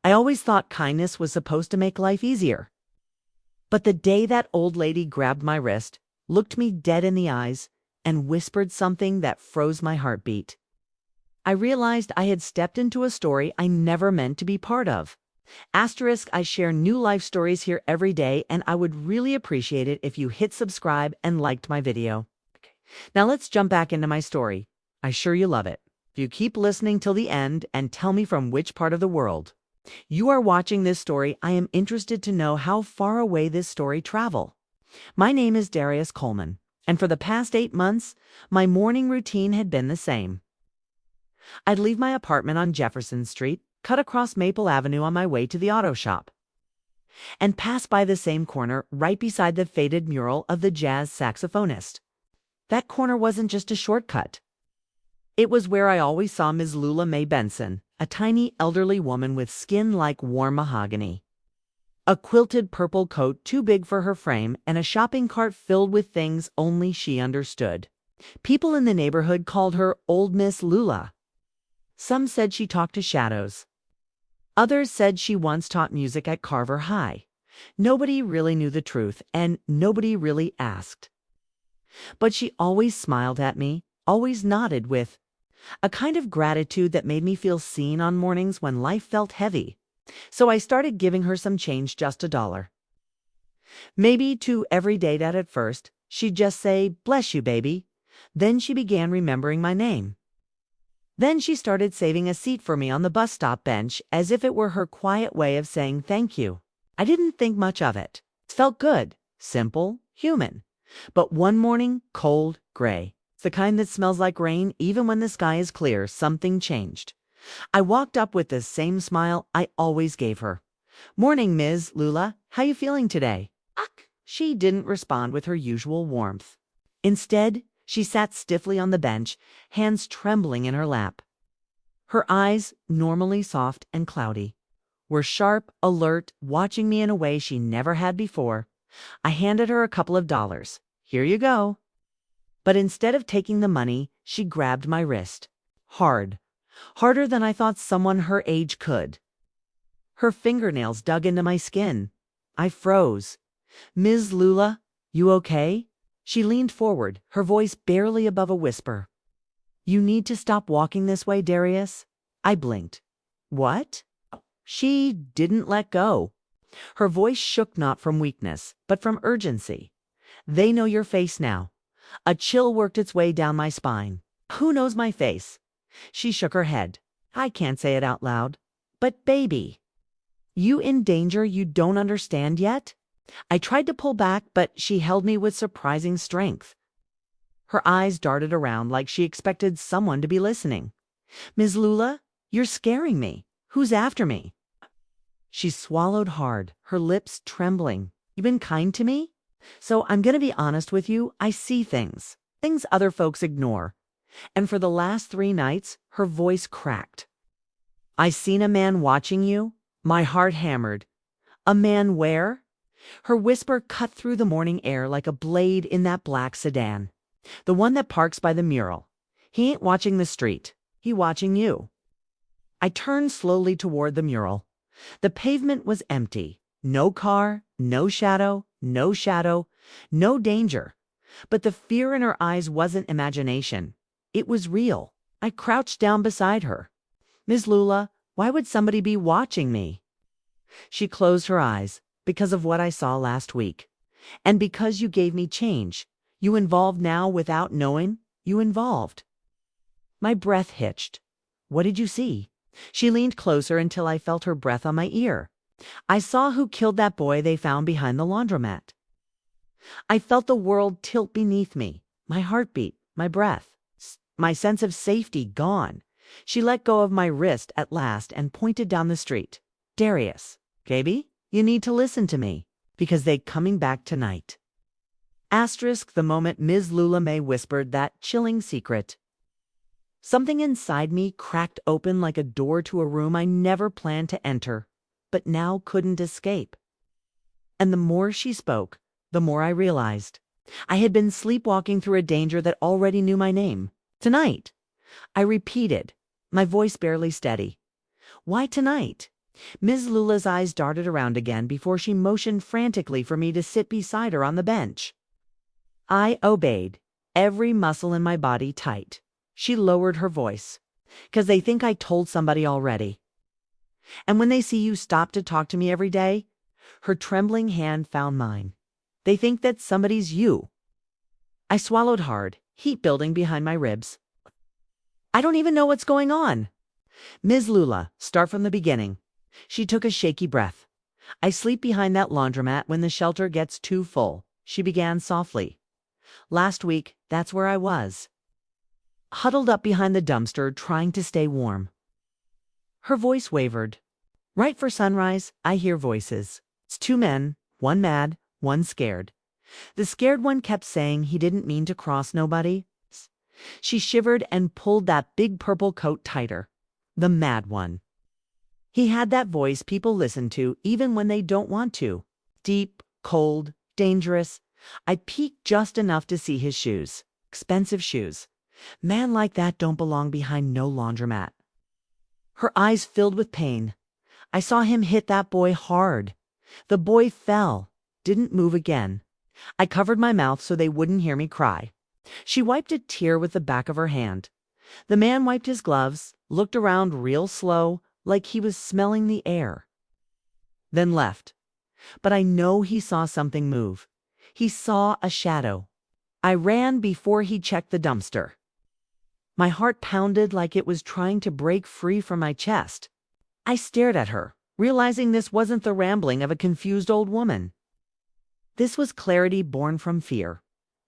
I always thought kindness was supposed to make life easier. But the day that old lady grabbed my wrist, looked me dead in the eyes, and whispered something that froze my heartbeat, I realized I had stepped into a story I never meant to be part of. Asterisk, I share new life stories here every day, and I would really appreciate it if you hit subscribe and liked my video. Okay. Now let's jump back into my story. I'm sure you love it. If you keep listening till the end and tell me from which part of the world you are watching this story, I am interested to know how far away this story travel. My name is Darius Coleman, and for the past 8 months, my morning routine had been the same. I'd leave my apartment on Jefferson Street, cut across Maple Avenue on my way to the auto shop, and pass by the same corner right beside the faded mural of the jazz saxophonist. That corner wasn't just a shortcut. It was where I always saw Ms. Lula Mae Benson, a tiny elderly woman with skin like warm mahogany, a quilted purple coat too big for her frame, and a shopping cart filled with things only she understood. People in the neighborhood called her Old Miss Lula. Some said she talked to shadows. Others said she once taught music at Carver High. Nobody really knew the truth, and nobody really asked. But she always smiled at me, always nodded with a kind of gratitude that made me feel seen on mornings when life felt heavy. So I started giving her some change, just $1. Maybe to every date at first, she'd just say, "Bless you, baby." Then she began remembering my name. Then she started saving a seat for me on the bus stop bench as if it were her quiet way of saying thank you. I didn't think much of it. It felt good, simple, human. But one morning, cold, gray, the kind that smells like rain even when the sky is clear, something changed. I walked up with the same smile I always gave her. "Morning, Ms. Lula. How you feeling today?" She didn't respond with her usual warmth. Instead, she sat stiffly on the bench, hands trembling in her lap. Her eyes, normally soft and cloudy, were sharp, alert, watching me in a way she never had before. I handed her a couple of dollars. "Here you go." But instead of taking the money, she grabbed my wrist. Hard. Harder than I thought someone her age could. Her fingernails dug into my skin. I froze. "Ms. Lula, you okay?" She leaned forward, her voice barely above a whisper. "You need to stop walking this way, Darius." I blinked. "What?" She didn't let go. Her voice shook not from weakness, but from urgency. "They know your face now." A chill worked its way down my spine. "Who knows my face?" She shook her head. "I can't say it out loud. But baby, you in danger you don't understand yet?" I tried to pull back, but she held me with surprising strength. Her eyes darted around like she expected someone to be listening. "Ms. Lula, you're scaring me. Who's after me?" She swallowed hard, her lips trembling. "You've been kind to me? So I'm going to be honest with you. I see things other folks ignore." And for the last 3 nights, her voice cracked. "I seen a man watching you." My heart hammered. "A man where?" Her whisper cut through the morning air like a blade in that black sedan. "The one that parks by the mural. He ain't watching the street. He watching you." I turned slowly toward the mural. The pavement was empty. No car, no shadow, no danger. But the fear in her eyes wasn't imagination. It was real. I crouched down beside her. "Ms. Lula, why would somebody be watching me?" She closed her eyes. "Because of what I saw last week. And because you gave me change. You involved now without knowing. You involved." My breath hitched. "What did you see?" She leaned closer until I felt her breath on my ear. "I saw who killed that boy they found behind the laundromat." I felt the world tilt beneath me. My heartbeat, my breath, my sense of safety gone. She let go of my wrist at last and pointed down the street. "Darius, baby, you need to listen to me, because they coming back tonight." Asterisk the moment Ms. Lula Mae whispered that chilling secret. Something inside me cracked open like a door to a room I never planned to enter, but now couldn't escape. And the more she spoke, the more I realized. I had been sleepwalking through a danger that already knew my name. "Tonight." I repeated, my voice barely steady. "Why tonight?" Ms. Lula's eyes darted around again before she motioned frantically for me to sit beside her on the bench. I obeyed, every muscle in my body tight. She lowered her voice. "'Cause they think I told somebody already. And when they see you stop to talk to me every day," her trembling hand found mine, "they think that somebody's you." I swallowed hard, heat building behind my ribs. "I don't even know what's going on." "Ms. Lula, start from the beginning." She took a shaky breath. "I sleep behind that laundromat when the shelter gets too full," she began softly. "Last week, that's where I was. Huddled up behind the dumpster, trying to stay warm." Her voice wavered. "Right for sunrise, I hear voices. It's two men, one mad, one scared. The scared one kept saying he didn't mean to cross nobody." She shivered and pulled that big purple coat tighter. "The mad one. He had that voice people listen to even when they don't want to. Deep, cold, dangerous. I peeked just enough to see his shoes. Expensive shoes. Man like that don't belong behind no laundromat." Her eyes filled with pain. "I saw him hit that boy hard. The boy fell, didn't move again. I covered my mouth so they wouldn't hear me cry." She wiped a tear with the back of her hand. The man wiped his gloves, looked around real slow, like he was smelling the air. Then left. But I know he saw something move. He saw a shadow. I ran before he checked the dumpster. My heart pounded like it was trying to break free from my chest. I stared at her, realizing this wasn't the rambling of a confused old woman. This was clarity born from fear.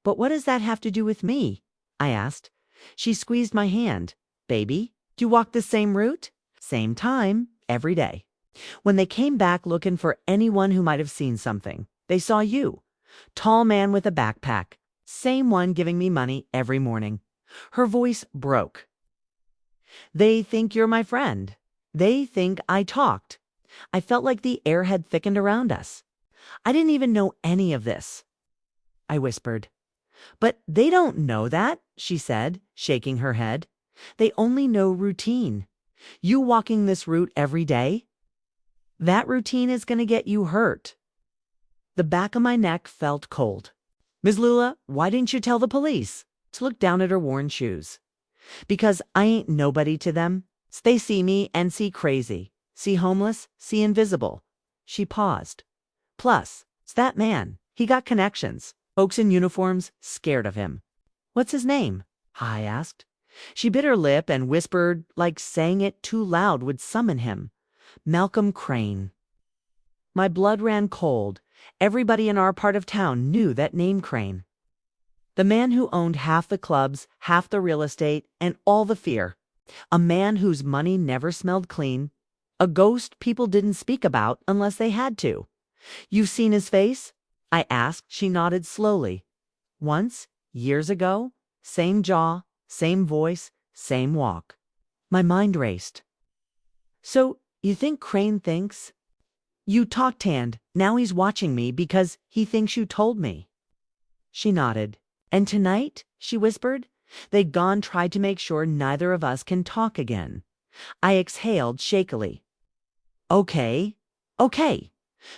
"But what does that have to do with me?" I asked. She squeezed my hand. "Baby, do you walk the same route? Same time, every day. When they came back looking for anyone who might have seen something, they saw you. Tall man with a backpack. Same one giving me money every morning." Her voice broke. "They think you're my friend. They think I talked." I felt like the air had thickened around us. "I didn't even know any of this," I whispered. "But they don't know that," she said, shaking her head. "They only know routine. You walking this route every day? That routine is going to get you hurt." The back of my neck felt cold. "Ms. Lula, why didn't you tell the police?" To look down at her worn shoes. "Because I ain't nobody to them. They see me and see crazy. See homeless, see invisible." She paused. "Plus, it's that man. He got connections. Folks in uniforms scared of him." "What's his name?" I asked. She bit her lip and whispered, like saying it too loud would summon him. "Malcolm Crane." My blood ran cold. Everybody in our part of town knew that name, Crane. The man who owned half the clubs, half the real estate, and all the fear. A man whose money never smelled clean. A ghost people didn't speak about unless they had to. "You've seen his face?" I asked. She nodded slowly. "Once, years ago. Same jaw, same voice, same walk." My mind raced. "So, you think Crane thinks you talked, hand? Now he's watching me because he thinks you told me." She nodded. "And tonight," she whispered, "they'd gone tried to make sure neither of us can talk again." I exhaled shakily. Okay.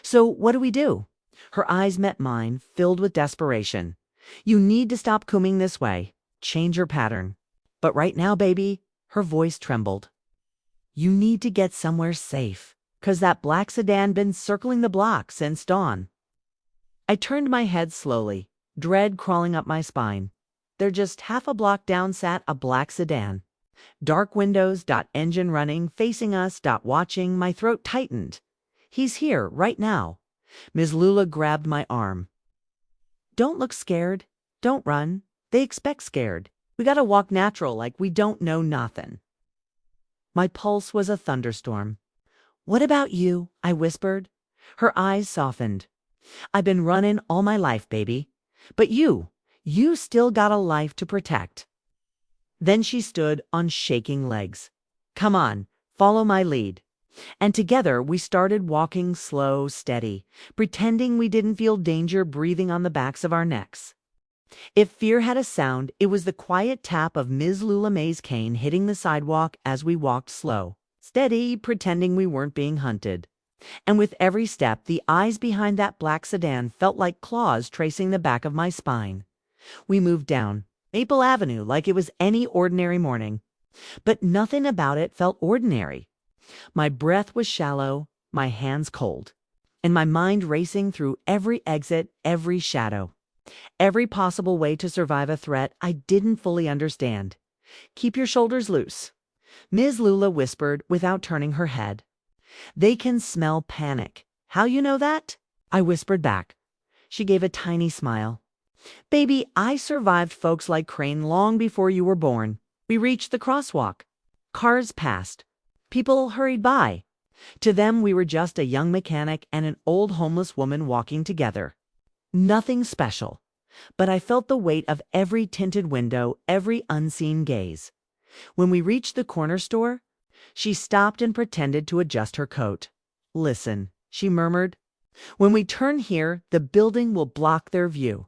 So what do we do?" Her eyes met mine, filled with desperation. "You need to stop combing this way. Change your pattern. But right now, baby," her voice trembled, "you need to get somewhere safe. 'Cause that black sedan been circling the block since dawn." I turned my head slowly, dread crawling up my spine. There just half a block down sat a black sedan. Dark windows, engine running, facing us, watching. My throat tightened. "He's here, right now." Ms. Lula grabbed my arm. "Don't look scared. Don't run. They expect scared. We gotta walk natural like we don't know nothin'." My pulse was a thunderstorm. "What about you?" I whispered. Her eyes softened. "I've been running all my life, baby. But you still got a life to protect." Then she stood on shaking legs. "Come on, follow my lead." And together we started walking slow, steady, pretending we didn't feel danger breathing on the backs of our necks. If fear had a sound, it was the quiet tap of Ms. Lula May's cane hitting the sidewalk as we walked slow. steady, pretending we weren't being hunted. And with every step, the eyes behind that black sedan felt like claws tracing the back of my spine. We moved down Maple Avenue like it was any ordinary morning. But nothing about it felt ordinary. My breath was shallow, my hands cold, and my mind racing through every exit, every shadow, every possible way to survive a threat I didn't fully understand. "Keep your shoulders loose," Ms. Lula whispered without turning her head. "They can smell panic." "How you know that?" I whispered back. She gave a tiny smile. "Baby, I survived folks like Crane long before you were born." We reached the crosswalk. Cars passed. People hurried by. To them, we were just a young mechanic and an old homeless woman walking together. Nothing special, but I felt the weight of every tinted window, every unseen gaze. When we reached the corner store, she stopped and pretended to adjust her coat. "Listen," she murmured. "When we turn here, the building will block their view.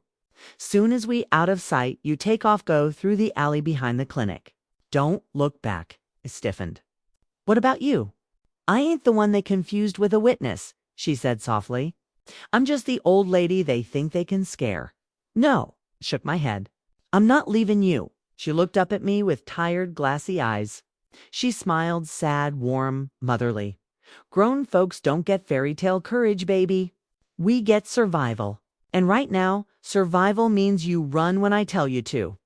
Soon as we out of sight, you take off, go through the alley behind the clinic. Don't look back." I stiffened. "What about you?" "I ain't the one they confused with a witness," she said softly. "I'm just the old lady they think they can scare." "No," I shook my head. "I'm not leaving you." She looked up at me with tired, glassy eyes. She smiled, sad, warm, motherly. "Grown folks don't get fairy tale courage, baby. We get survival. And right now, survival means you run when I tell you to."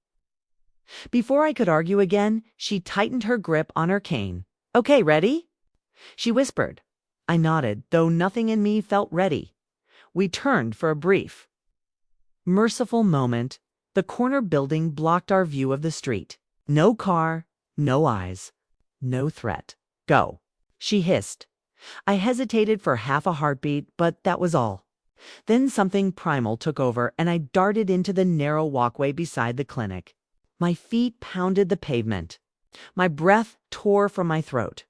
Before I could argue again, she tightened her grip on her cane. "Okay, ready?" she whispered. I nodded, though nothing in me felt ready. We turned for a brief, merciful moment. The corner building blocked our view of the street. No car, no eyes, no threat. "Go," she hissed. I hesitated for half a heartbeat, but that was all. Then something primal took over, and I darted into the narrow walkway beside the clinic. My feet pounded the pavement. My breath tore from my throat.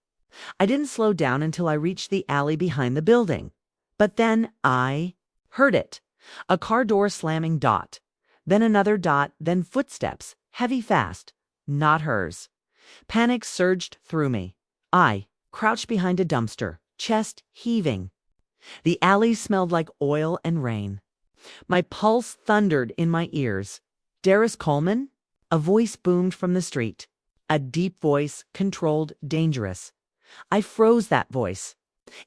I didn't slow down until I reached the alley behind the building. But then I heard it. A car door slamming, dot. Then another dot, then footsteps, heavy, fast. Not hers. Panic surged through me. I crouched behind a dumpster, chest heaving. The alley smelled like oil and rain. My pulse thundered in my ears. "Darius Coleman?" A voice boomed from the street. A deep voice, controlled, dangerous. I froze that voice.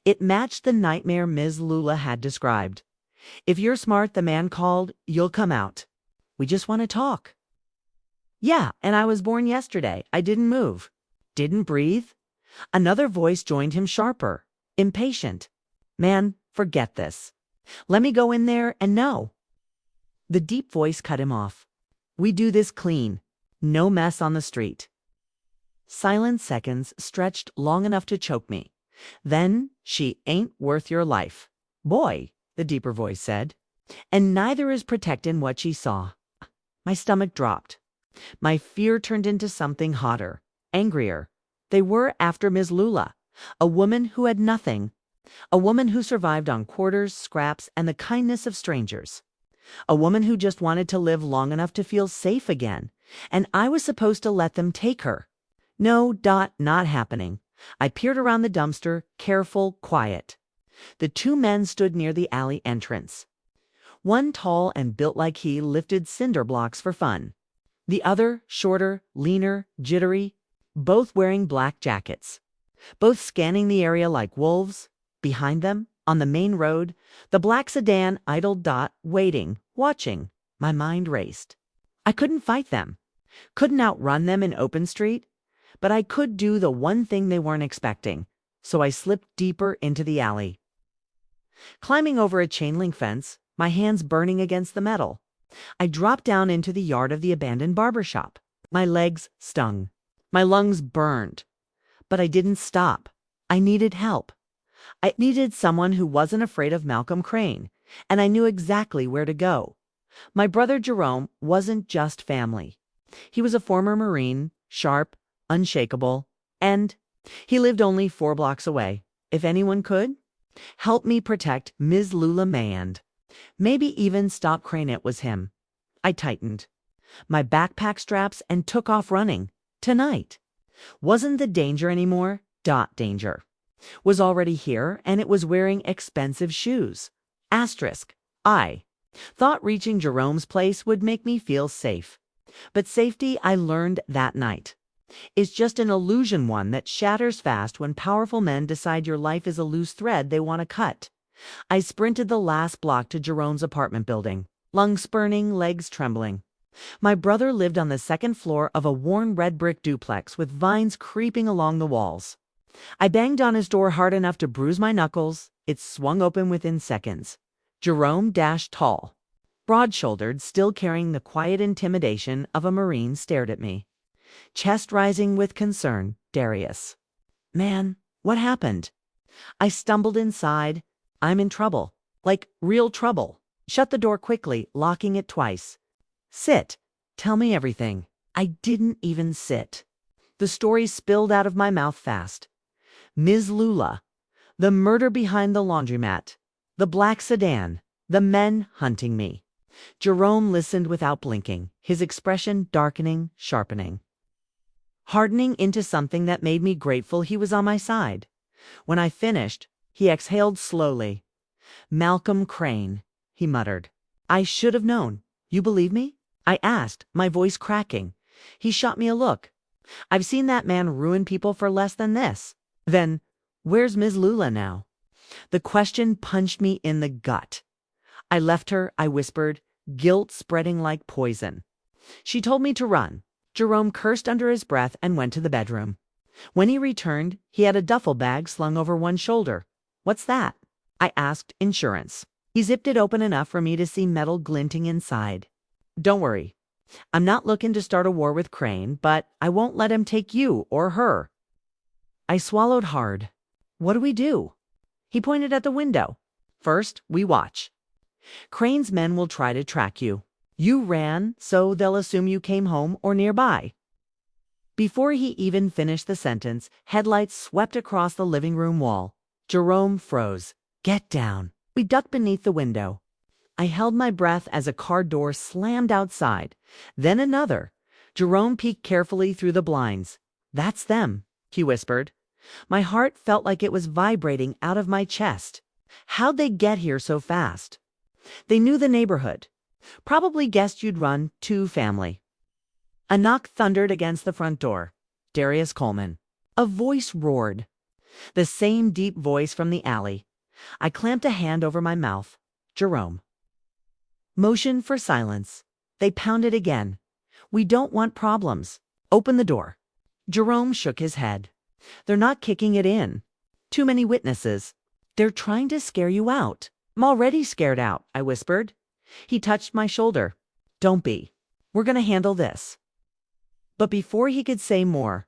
It matched the nightmare Ms. Lula had described. "If you're smart," the man called, "you'll come out. We just want to talk." "Yeah, and I was born yesterday. I didn't move. Didn't breathe." Another voice joined him, sharper, impatient. "Man, forget this. Let me go in there and know." The deep voice cut him off. "We do this clean. No mess on the street." Silent seconds stretched long enough to choke me. Then, "She ain't worth your life." "Boy," the deeper voice said. "And neither is protecting what she saw." My stomach dropped. My fear turned into something hotter, angrier. They were after Ms. Lula, a woman who had nothing. A woman who survived on quarters, scraps, and the kindness of strangers. A woman who just wanted to live long enough to feel safe again. And I was supposed to let them take her. No, not happening. I peered around the dumpster, careful, quiet. The two men stood near the alley entrance. One, tall and built like he, lifted cinder blocks for fun. The other, shorter, leaner, jittery, both wearing black jackets. Both scanning the area like wolves. Behind them, on the main road, the black sedan idled, waiting, watching. My mind raced. I couldn't fight them. Couldn't outrun them in open street. But I could do the one thing they weren't expecting. So I slipped deeper into the alley. Climbing over a chain link fence, my hands burning against the metal, I dropped down into the yard of the abandoned barber shop. My legs stung. My lungs burned. But I didn't stop. I needed help. I needed someone who wasn't afraid of Malcolm Crane, and I knew exactly where to go. My brother Jerome wasn't just family. He was a former Marine, sharp, unshakable, and he lived only 4 blocks away. If anyone could help me protect Ms. Lula Mayand, maybe even stop Crane, it was him. I tightened my backpack straps and took off running. Tonight wasn't the danger anymore. Danger was already here, and it was wearing expensive shoes. Asterisk. I thought reaching Jerome's place would make me feel safe. But safety, I learned that night, is just an illusion, one that shatters fast when powerful men decide your life is a loose thread they want to cut. I sprinted the last block to Jerome's apartment building, lungs burning, legs trembling. My brother lived on the second floor of a worn red brick duplex with vines creeping along the walls. I banged on his door hard enough to bruise my knuckles. It swung open within seconds. Jerome, tall, broad-shouldered, still carrying the quiet intimidation of a Marine, stared at me, chest rising with concern. Darius. Man, what happened? I stumbled inside. I'm in trouble. Like real trouble. Shut the door quickly, locking it twice. Sit. Tell me everything. I didn't even sit. The story spilled out of my mouth fast. Ms. Lula. The murder behind the laundromat. The black sedan. The men hunting me. Jerome listened without blinking, his expression darkening, sharpening, hardening into something that made me grateful he was on my side. When I finished, he exhaled slowly. Malcolm Crane, he muttered. I should have known. You believe me? I asked, my voice cracking. He shot me a look. I've seen that man ruin people for less than this. Then, where's Ms. Lula now? The question punched me in the gut. I left her, I whispered, guilt spreading like poison. She told me to run. Jerome cursed under his breath and went to the bedroom. When he returned, he had a duffel bag slung over one shoulder. What's that? I asked. Insurance. He zipped it open enough for me to see metal glinting inside. Don't worry. I'm not looking to start a war with Crane, but I won't let him take you or her. I swallowed hard. What do we do? He pointed at the window. First, we watch. Crane's men will try to track you. You ran, so they'll assume you came home or nearby. Before he even finished the sentence, headlights swept across the living room wall. Jerome froze. Get down. We ducked beneath the window. I held my breath as a car door slammed outside. Then another. Jerome peeked carefully through the blinds. That's them, he whispered. My heart felt like it was vibrating out of my chest. How'd they get here so fast? They knew the neighborhood. Probably guessed you'd run to family. A knock thundered against the front door. Darius Coleman. A voice roared. The same deep voice from the alley. I clamped a hand over my mouth. Jerome. Motion for silence. They pounded again. We don't want problems. Open the door. Jerome shook his head. They're not kicking it in. Too many witnesses. They're trying to scare you out. I'm already scared out, I whispered. He touched my shoulder. Don't be. We're going to handle this. But before he could say more,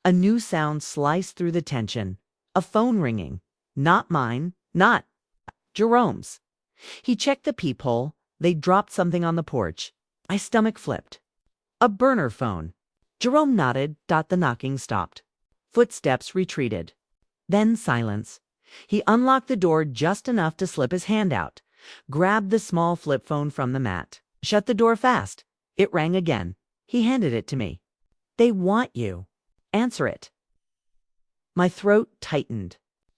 a new sound sliced through the tension. A phone ringing. Not mine. Not Jerome's. He checked the peephole. They dropped something on the porch. My stomach flipped. A burner phone. Jerome nodded. The knocking stopped. Footsteps retreated. Then silence. He unlocked the door just enough to slip his hand out, grabbed the small flip phone from the mat, shut the door fast. It rang again. He handed it to me. They want you. Answer it. My throat tightened.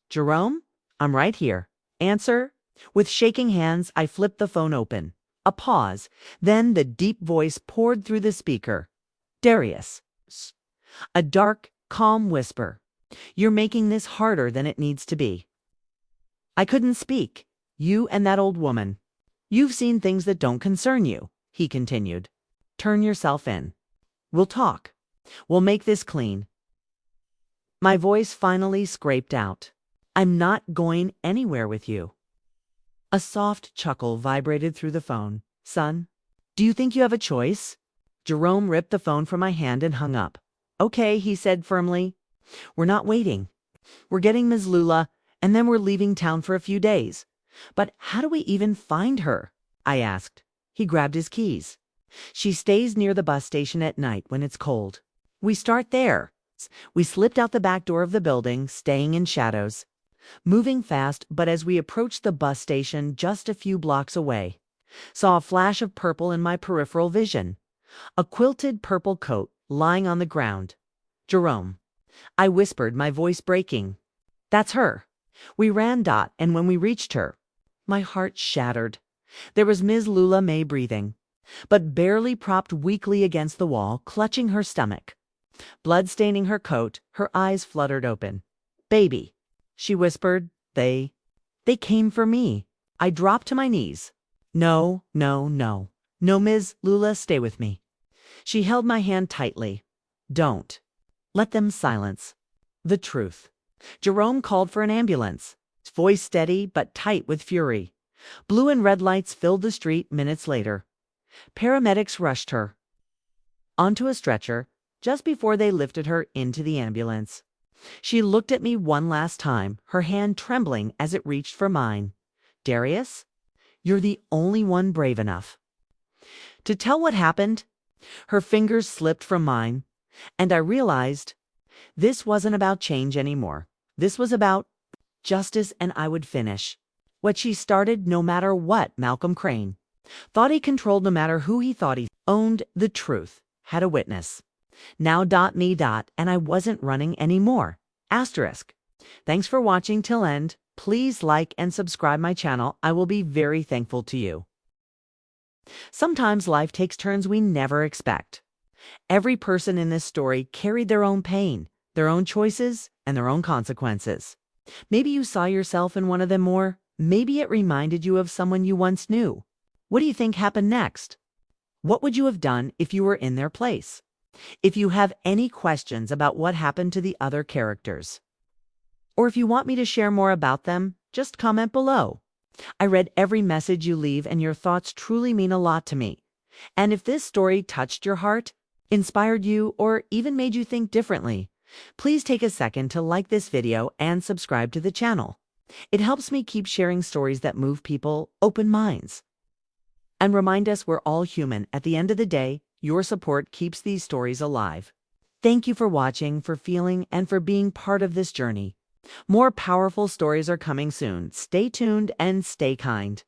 Jerome, I'm right here. Answer. With shaking hands, I flipped the phone open. A pause. Then the deep voice poured through the speaker. Darius. A dark, calm whisper. You're making this harder than it needs to be. I couldn't speak. You and that old woman. You've seen things that don't concern you, he continued. Turn yourself in. We'll talk. We'll make this clean. My voice finally scraped out. I'm not going anywhere with you. A soft chuckle vibrated through the phone. Son, do you think you have a choice? Jerome ripped the phone from my hand and hung up. Okay, he said firmly. We're not waiting. We're getting Ms. Lula, and then we're leaving town for a few days. But how do we even find her? I asked. He grabbed his keys. She stays near the bus station at night when it's cold. We start there. We slipped out the back door of the building, staying in shadows. Moving fast, but as we approached the bus station just a few blocks away, saw a flash of purple in my peripheral vision. A quilted purple coat lying on the ground. Jerome. I whispered, my voice breaking. That's her. We ran, and when we reached her, my heart shattered. There was Ms. Lula May breathing, but barely, propped weakly against the wall, clutching her stomach. Blood staining her coat, her eyes fluttered open. Baby, she whispered, they came for me. I dropped to my knees. No, no, no. No, Ms. Lula, stay with me. She held my hand tightly. Don't. Let them silence the truth. Jerome called for an ambulance, his voice steady but tight with fury. Blue and red lights filled the street minutes later. Paramedics rushed her onto a stretcher just before they lifted her into the ambulance. She looked at me one last time, her hand trembling as it reached for mine. Darius, you're the only one brave enough to tell what happened. Her fingers slipped from mine, and I realized this wasn't about change anymore. This was about justice, and I would finish what she started, no matter what. Malcolm Crane thought he controlled, no matter who he thought he owned. The truth had a witness. Now me, and I wasn't running anymore. Asterisk. Thanks for watching till end. Please like and subscribe my channel. I will be very thankful to you. Sometimes life takes turns we never expect. Every person in this story carried their own pain, their own choices, and their own consequences. Maybe you saw yourself in one of them, or maybe it reminded you of someone you once knew. What do you think happened next? What would you have done if you were in their place? If you have any questions about what happened to the other characters, or if you want me to share more about them, just comment below. I read every message you leave, and your thoughts truly mean a lot to me. And if this story touched your heart, inspired you, or even made you think differently, please take a second to like this video and subscribe to the channel. It helps me keep sharing stories that move people, open minds, and remind us we're all human. At the end of the day, your support keeps these stories alive. Thank you for watching, for feeling, and for being part of this journey. More powerful stories are coming soon. Stay tuned and stay kind.